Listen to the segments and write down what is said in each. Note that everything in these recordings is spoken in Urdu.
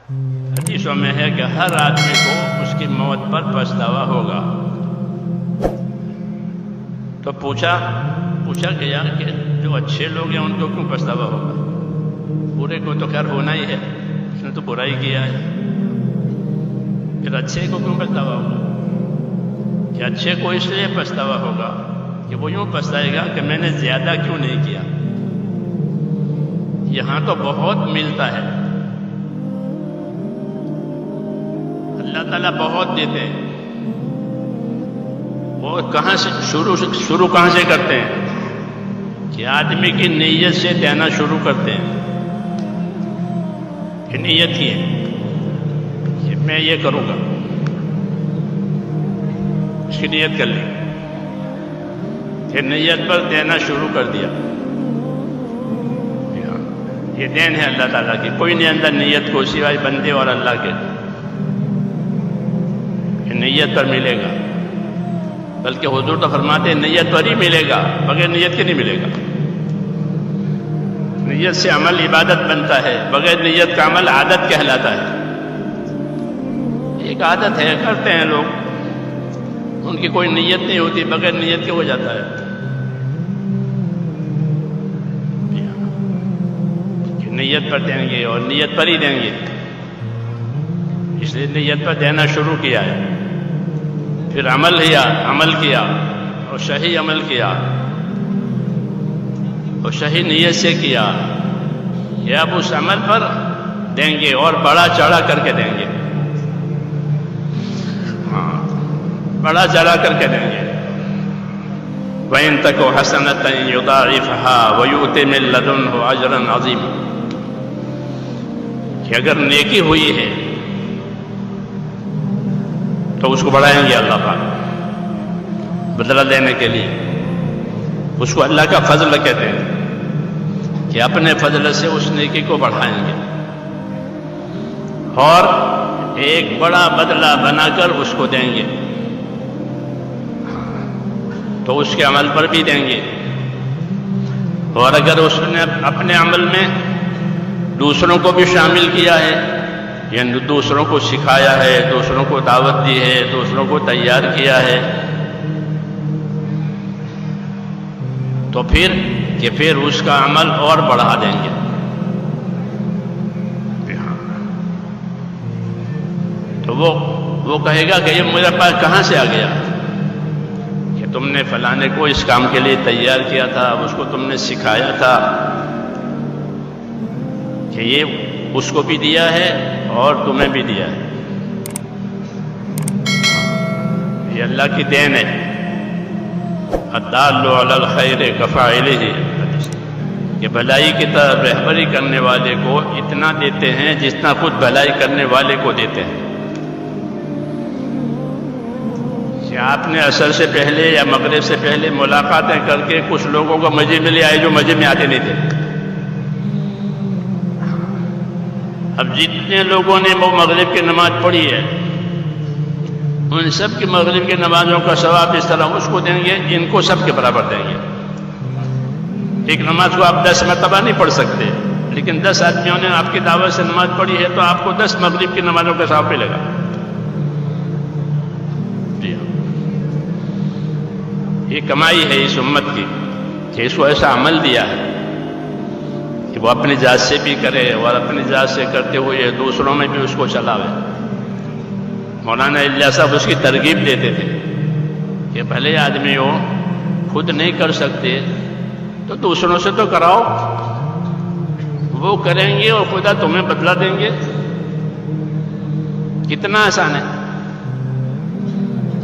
حدیثوں میں ہے کہ ہر آدمی کو اس کی موت پر پچھتاوا ہوگا۔ تو پوچھا کہ یار کہ جو اچھے لوگ ہیں ان کو کیوں پچھتاوا ہوگا؟ برے کو تو خیر ہونا ہی ہے، اس نے تو برائی کیا ہے، پھر اچھے کو کیوں پچھتاوا ہوگا؟ کہ اچھے کو اس لیے پچھتاوا ہوگا کہ وہ یوں پچھتائے گا کہ میں نے زیادہ کیوں نہیں کیا۔ یہاں تو بہت ملتا ہے، اللہ تعالیٰ بہت دیتے ہیں، وہ کہاں سے شروع کہاں سے کرتے ہیں کہ آدمی کی نیت سے دینا شروع کرتے ہیں کہ نیت ہی ہے کہ میں یہ کروں گا، اس کی نیت کر لی کہ نیت پر دینا شروع کر دیا۔ یہ دین ہے اللہ تعالیٰ کی، کوئی نہیں اندر نیت کو سوائے بندے اور اللہ کے، کہ نیت پر ملے گا، بلکہ حضور تو فرماتے ہیں نیت پر ہی ملے گا، بغیر نیت کے نہیں ملے گا۔ نیت سے عمل عبادت بنتا ہے، بغیر نیت کا عمل عادت کہلاتا ہے۔ ایک عادت ہے، کرتے ہیں لوگ، ان کی کوئی نیت نہیں ہوتی، بغیر نیت کے ہو جاتا ہے۔ کہ نیت پر دیں گے اور نیت پر ہی دیں گے، اس لیے نیت پر دینا شروع کیا ہے، پھر عمل کیا اور صحیح عمل کیا اور صحیح نیت سے کیا کہ اب اس عمل پر دیں گے اور بڑا چڑھا کر کے دیں گے، بڑا چڑھا کر کے دیں گے۔ وَإِن تَكُ حَسَنَةً يُضَاعِفْهَا وَيُؤْتِ مِن لَّدُنْهُ أَجْرًا عَظِيمًا، کہ اگر نیکی ہوئی ہے تو اس کو بڑھائیں گے اللہ پاک بدلہ دینے کے لیے۔ اس کو اللہ کا فضل کہتے ہیں کہ اپنے فضل سے اس نیکی کو بڑھائیں گے اور ایک بڑا بدلہ بنا کر اس کو دیں گے، تو اس کے عمل پر بھی دیں گے۔ اور اگر اس نے اپنے عمل میں دوسروں کو بھی شامل کیا ہے، یعنی دوسروں کو سکھایا ہے، دوسروں کو دعوت دی ہے، دوسروں کو تیار کیا ہے، تو پھر اس کا عمل اور بڑھا دیں گے۔ تو وہ کہے گا کہ یہ میرے پاس کہاں سے آ گیا کہ تم نے فلانے کو اس کام کے لیے تیار کیا تھا، اس کو تم نے سکھایا تھا، کہ یہ اس کو بھی دیا ہے اور تمہیں بھی دیا ہے۔ یہ اللہ کی دین ہے۔ الدال علی الخیر کفاعلہ، کہ بھلائی کی طرف رہبری کرنے والے کو اتنا دیتے ہیں جتنا خود بھلائی کرنے والے کو دیتے ہیں۔ کہ آپ نے عصر سے پہلے یا مغرب سے پہلے ملاقاتیں کر کے کچھ لوگوں کو مسجد میں لے آئے جو مسجد میں آتے نہیں تھے۔ اب جتنے لوگوں نے وہ مغرب کی نماز پڑھی ہے، ان سب کی مغرب کی نمازوں کا ثواب اس طرح اس کو دیں گے، ان کو سب کے برابر دیں گے۔ ایک نماز کو آپ 10 مرتبہ نہیں پڑھ سکتے، لیکن 10 آدمیوں نے آپ کی دعوت سے نماز پڑھی ہے تو آپ کو 10 مغرب کی نمازوں کا ثواب ملے گا۔ جی ہاں، یہ کمائی ہے اس امت کی کہ اس کو ایسا عمل دیا ہے کہ وہ اپنی ذات سے بھی کرے اور اپنی ذات سے کرتے ہوئے دوسروں میں بھی اس کو چلاوے۔ مولانا الیاس صاحب اس کی ترغیب دیتے تھے کہ بھلے آدمی ہو، خود نہیں کر سکتے تو دوسروں سے تو کراؤ، وہ کریں گے اور خدا تمہیں بدلہ دیں گے۔ کتنا آسان ہے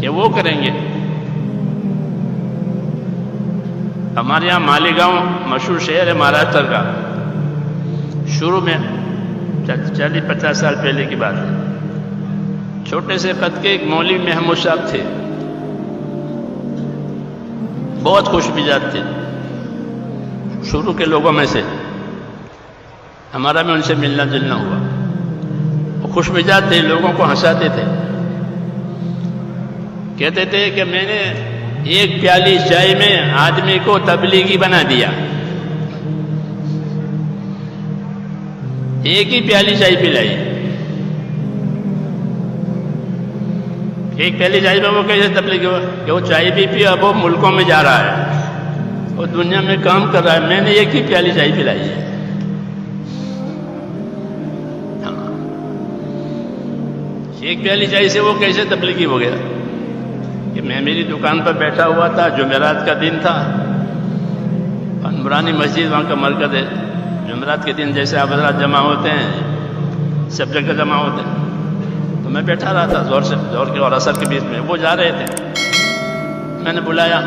کہ وہ کریں گے۔ ہمارے یہاں مالیگاؤں مشہور شہر ہے مہاراشٹر کا، شروع میں 40-50 سال پہلے کی بات ہے، چھوٹے سے قد کے ایک مولوی محمود صاحب تھے، بہت خوش مزاج تھے، شروع کے لوگوں میں سے ہمارا بھی ان سے ملنا جلنا ہوا۔ وہ خوش مزاج تھے، لوگوں کو ہنساتے تھے، کہتے تھے کہ میں نے ایک پیالی چائے میں آدمی کو تبلیغی بنا دیا، ایک ہی پیالی چائے پلائی ایک پہلی چائے میں وہ کیسے تبلیغ ہوا کہ وہ چائے بھی پی، اب وہ ملکوں میں جا رہا ہے، وہ دنیا میں کام کر رہا ہے، میں نے ایک ہی پیالی چائے پلائی ہے۔ ایک پیالی چائے سے وہ کیسے تبلیغی ہو گیا کہ میں میری دکان پر بیٹھا ہوا تھا، جمعرات کا دن تھا، نورانی مسجد وہاں کا مرکز ہے، جمعرات کے دن جیسے آپ حضرات جمع ہوتے ہیں، سب جگہ جمع ہوتے ہیں، تو میں بیٹھا رہا تھا زور کے اور اثر کے بیچ میں، وہ جا رہے تھے، میں نے بلایا،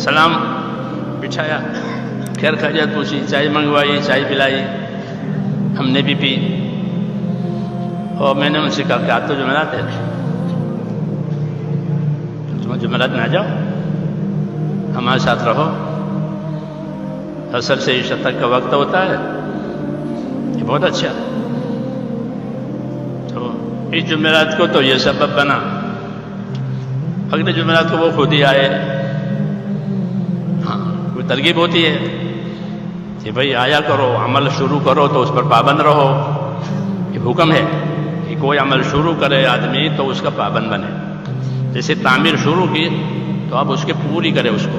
سلام بٹھایا، خیر خیریت پوچھی، چائے منگوائی، چائے پلائی، ہم نے بھی پی، اور میں نے ان سے کہا کہ آج تو جمعرات ہے، تم جمعرات میں آ جاؤ، ہمارے ساتھ رہو، عصر سے عشاء تک کا وقت ہوتا ہے، یہ بہت اچھا۔ تو اس جمعرات کو تو یہ سبب بنا، اگلے جمعرات کو وہ خود ہی آئے۔ ہاں، کوئی ترغیب ہوتی ہے کہ بھئی آیا کرو، عمل شروع کرو تو اس پر پابند رہو، یہ حکم ہے کہ کوئی عمل شروع کرے آدمی تو اس کا پابند بنے۔ جیسے تعمیر شروع کی تو آپ اس کے پوری کرے اس کو،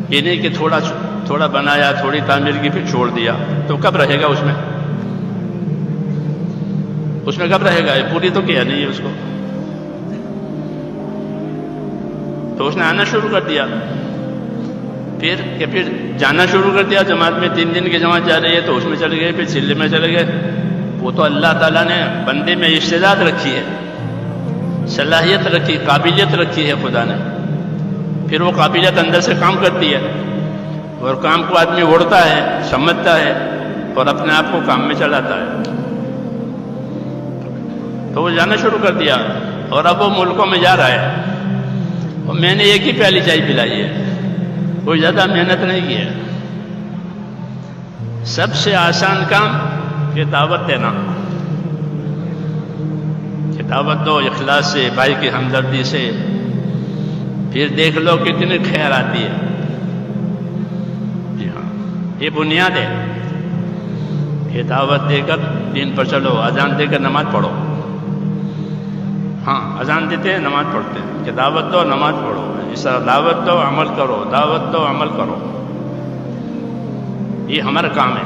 یہ نہیں کہ تھوڑا بنایا، تھوڑی تعمیر کی پھر چھوڑ دیا، تو کب رہے گا اس میں کب رہے گا؟ یہ پوری تو کیا نہیں ہے اس کو۔ تو اس نے آنا شروع کر دیا، پھر جانا شروع کر دیا، جماعت میں 3 دن کی جماعت جا رہی ہے تو اس میں چلے گئے، پھر چلے میں چلے گئے۔ وہ تو اللہ تعالیٰ نے بندے میں استعداد رکھی ہے، صلاحیت رکھی، قابلیت رکھی ہے خدا نے، پھر وہ قابلیت اندر سے کام کرتی ہے، اور کام کو آدمی اوڑھتا ہے، سمجھتا ہے، اور اپنے آپ کو کام میں چلاتا ہے۔ تو وہ جانا شروع کر دیا، اور اب وہ ملکوں میں جا رہا ہے، اور میں نے ایک ہی پیالی چائے پلائی ہے، کوئی زیادہ محنت نہیں کی ہے۔ سب سے آسان کام کہ دعوت دینا، کہ دعوت دو اخلاص سے، بھائی کی ہمدردی سے، پھر دیکھ لو کتنی خیر آتی ہے۔ جی ہاں، یہ بنیاد ہے کہ دعوت دے کر دین پر چلو، اذان دے کر نماز پڑھو۔ ہاں، اذان دیتے ہیں، نماز پڑھتے ہیں، کہ دعوت دو، نماز پڑھو، اس طرح دعوت دو، عمل کرو، دعوت دو، عمل کرو، یہ ہمارا کام ہے۔